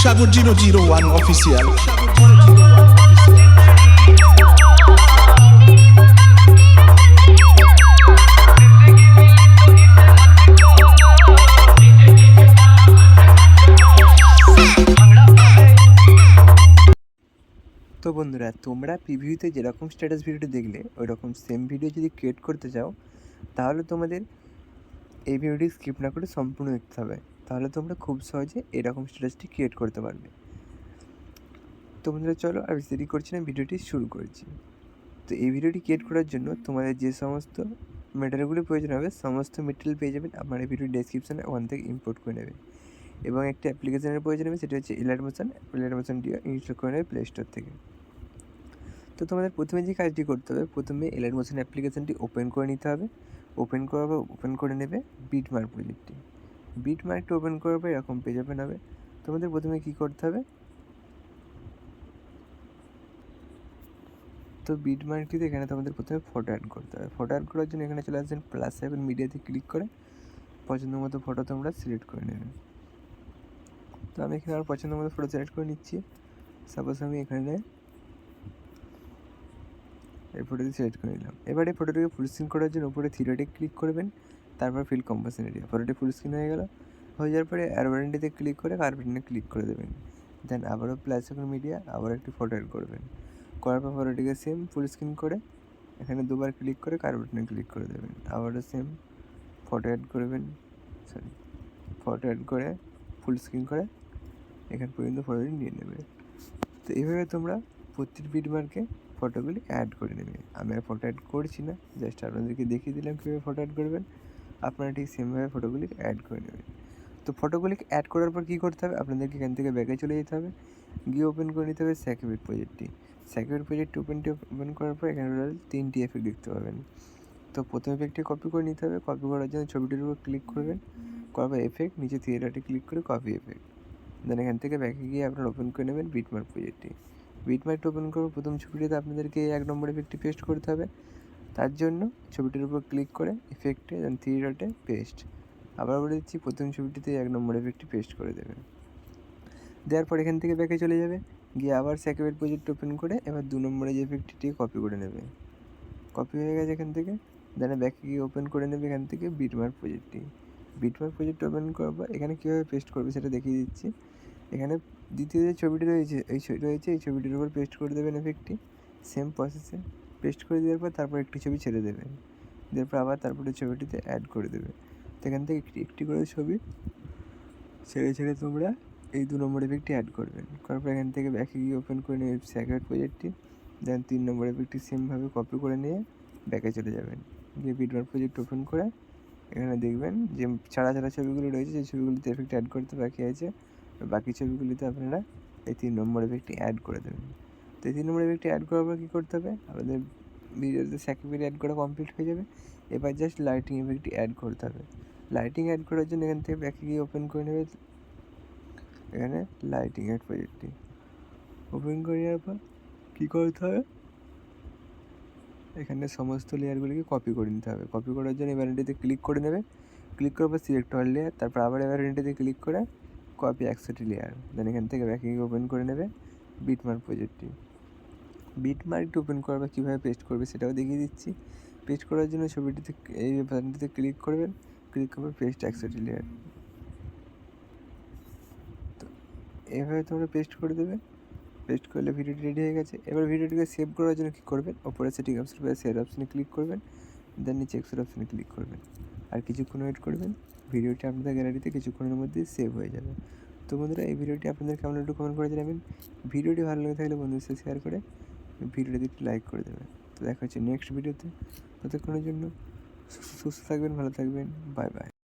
সাগর 001 official. তো বন্ধুরা, তোমরা প্রিভিউতে যেরকম স্ট্যাটাস ভিডিওটি দেখলে ওই রকম সেম ভিডিও যদি ক্রিয়েট করতে চাও, তাহলে তোমাদের এই ভিডিওটি স্কিপ না করে সম্পূর্ণ দেখতে হবে। তাহলে তোমরা খুব সহজে এরকম স্ট্যাটাসটি ক্রিয়েট করতে পারবে। তো বন্ধুরা, চলো আর বেশি দেরি করছি না, ভিডিওটি শুরু করছি। তো এই ভিডিওটি ক্রিয়েট করার জন্য তোমাদের যে সমস্ত মেটেরিয়ালগুলি প্রয়োজন হবে, সমস্ত মেটেরিয়াল পেয়ে যাবেন আপনার এই ভিডিওর ডেসক্রিপশনে, ওখান থেকে ইম্পোর্ট করে নেবেন। এবং একটি অ্যাপ্লিকেশনের প্রয়োজন হবে, সেটা হচ্ছে এলাইট মোশনটি ইনস্টল করে নেবে প্লে স্টোর থেকে। তো তোমাদের প্রথমে যে কাজটি করতে হবে, প্রথমে এলাইট মোশন অ্যাপ্লিকেশনটি ওপেন করে নিতে হবে। ওপেন করে নেবে বিটমার্ক প্রজেক্টটি। বিটমার্কটি ওপেন করার পর এরকম পেজ ওপেন হবে। তোমাদের প্রথমে কী করতে হবে, তো বিটমার্কটিতে এখানে তোমাদের প্রথমে ফটো অ্যাড করতে হবে। ফটো অ্যাড করার জন্য এখানে চলে আসবেন +7 মিডিয়াতে ক্লিক করে পছন্দ মতো ফটো তোমরা সিলেক্ট করে নেবে। তো আমি এখানে আমার পছন্দ মতো ফটো সিলেক্ট করে নিচ্ছি। সাপোজ আমি এখানে এই ফটোটি সিলেক্ট করে নিলাম। এবার এই ফটোটিকে ফুল স্ক্রিন করার জন্য উপরে থ্রি ডটে ক্লিক করবেন, তারপর ফিল কম্পোজিশন এরিয়া। ফটোটি ফুল স্ক্রিন হয়ে গেল। হয়ে যাওয়ার পরে অ্যারো বাটনটিতে ক্লিক করে কার বাটনে ক্লিক করে দেবেন। দেন আবারও +7 মিডিয়া, আবার একটি ফটো অ্যাড করবেন। করার পর ফটোটিকে সেম ফুল স্ক্রিন করে এখানে দুবার ক্লিক করে কার বাটনে ক্লিক করে দেবেন। আবারও সেম ফটো অ্যাড করবেন, ফটো অ্যাড করে ফুল স্ক্রিন করে এখান পর্যন্ত ফটোটি নিয়ে নেবে। তো এইভাবে তোমরা প্রতিটি বিটমার্কে ফটোগুলি অ্যাড করে নেবে। আমি আর ফটো অ্যাড করছি না, জাস্ট আপনাদেরকে দেখিয়ে দিলাম কীভাবে ফটো অ্যাড করবেন। আপনারা ঠিক সেমভাবে ফটোগুলি অ্যাড করে নেবেন। তো ফটোগুলি অ্যাড করার পর কী করতে হবে, আপনাদেরকে এখান থেকে ব্যাকে চলে যেতে হবে, গিয়ে ওপেন করে নিতে হবে স্যাকিউর প্রজেক্টটি। স্যাকিউর প্রজেক্ট ওপেন করার পর এখানে তিনটি এফেক্ট দেখতে পাবেন। তো প্রথম এফেক্টটি কপি করে নিতে হবে। কপি করার জন্য ছবিটির উপর ক্লিক করবেন, করার পর এফেক্ট, নিচে থিয়েটারটি ক্লিক করে কপি এফেক্ট। দেন এখান থেকে ব্যাকে গিয়ে আপনারা ওপেন করে নেবেন বিটমার্ক প্রজেক্টটি। বিটমার্কটি ওপেন করবো, প্রথম ছবিটিতে আপনাদেরকে 1 নম্বর এফেক্টটি পেস্ট করতে হবে। তার জন্য ছবিটির উপর ক্লিক করে ইফেক্টে দেন থ্রি ডটে পেস্ট। আবার বলে দিচ্ছি, প্রথম ছবিটিতে 1 নম্বর এফেক্টটি পেস্ট করে দেবেন। দেওয়ার পর এখান থেকে ব্যাকে চলে যাবে, গিয়ে আবার স্যাকিউর প্রজেক্ট ওপেন করে এবার 2 নম্বরে যে এফেক্টটি কপি করে নেবে। কপি হয়ে গেছে এখান থেকে। দেন ব্যাকে গিয়ে ওপেন করে নেবে এখান থেকে বিটমার্ক প্রজেক্টটি। বিটমার্ক প্রজেক্ট ওপেন করার পর এখানে কীভাবে পেস্ট করবে সেটা দেখিয়ে দিচ্ছি। এখানে দ্বিতীয় যে ছবিটি রয়েছে এই ছবিটির উপর পেস্ট করে দেবেন এফেক্টটি, সেম প্রসেসে পেস্ট করে দেওয়ার পর তারপর একটি ছবি ছেড়ে দেবেন। দেওয়ার পর আবার তারপরে ছবিটিতে অ্যাড করে দেবে। তো এখান থেকে একটি করে ছবি ছেড়ে তোমরা এই 2 নম্বর এফেক্টটি অ্যাড করবেন। করার পর এখান থেকে ব্যাকে গিয়ে ওপেন করে নেবে স্যাকিউর প্রজেক্টটি। দেন 3 নম্বর এফেক্টটি সেমভাবে কপি করে নিয়ে ব্যাকে চলে যাবেন, গিয়ে বিটমার্ক প্রজেক্ট ওপেন করে এখানে দেখবেন যে ছাড়া ছবিগুলি রয়েছে, যে ছবিগুলিতে এফেক্ট অ্যাড করতে বাকি আছে, বাকি ছবিগুলিতে আপনারা এই 3 নম্বর এফেক্টটি অ্যাড করে দেবেন। তো এই 3 নম্বর এফেক্টটি অ্যাড করার পর কী করতে হবে, আপনাদের ভিডিওতে স্যাকিউর অ্যাড করা কমপ্লিট হয়ে যাবে। এবার জাস্ট লাইটিং এফেক্টটি অ্যাড করতে হবে। লাইটিং অ্যাড করার জন্য এখান থেকে ব্যাকে গিয়ে ওপেন করে নেবে এখানে লাইটিং অ্যাড প্রজেক্টটি। ওপেন করে নেওয়ার পর কী করতে হবে, এখানে সমস্ত লেয়ারগুলিকে কপি করে নিতে হবে। কপি করার জন্য ভ্যারিয়েন্টিতে ক্লিক করে নেবে, ক্লিক করার পর সিলেক্ট অল লেয়ার, তারপর আবার ভ্যারিয়েন্টিতে ক্লিক করে কপি অ্যাক্সেপ্ট লেয়ার। দেন এখান থেকে ব্যাকে গিয়ে ওপেন করে নেবে বিটমার্ক প্রজেক্টটি। বিটমার্কটি ওপেন করার পর কীভাবে পেস্ট করবে সেটাও দেখিয়ে দিচ্ছি। পেস্ট করার জন্য ছবিটিতে এই বাটনটিতে ক্লিক করবেন, ক্লিক করবে পেস্ট অ্যাক্সেপ্ট লেয়ার। তো এভাবে তোমরা পেস্ট করে দেবে। পেস্ট করলে ভিডিওটি রেডি হয়ে গেছে। এবার ভিডিওটিকে সেভ করার জন্য কী করবেন, ওপরে সেটিং অপশন পেয়ে সেভ অপশনে ক্লিক করবেন, দেন নিচে এক্সপোর্ট অপশনে ক্লিক করবেন। আর কিছুক্ষণ ওয়েট করবেন, ভিডিওটি আপনাদের গ্যালারিতে কিছুক্ষণের মধ্যেই সেভ হয়ে যাবে। তো বন্ধুরা, এই ভিডিওটি আপনাদের কেমন একটু কমেন্ট করে জানাবেন। ভিডিওটি ভালো লেগে থাকলে বন্ধুদের সাথে শেয়ার করে ভিডিওটিতে একটু লাইক করে দেবেন। তো দেখা হচ্ছে নেক্সট ভিডিওতে। ততক্ষণের জন্য সুস্থ থাকবেন, ভালো থাকবেন, বাই বাই।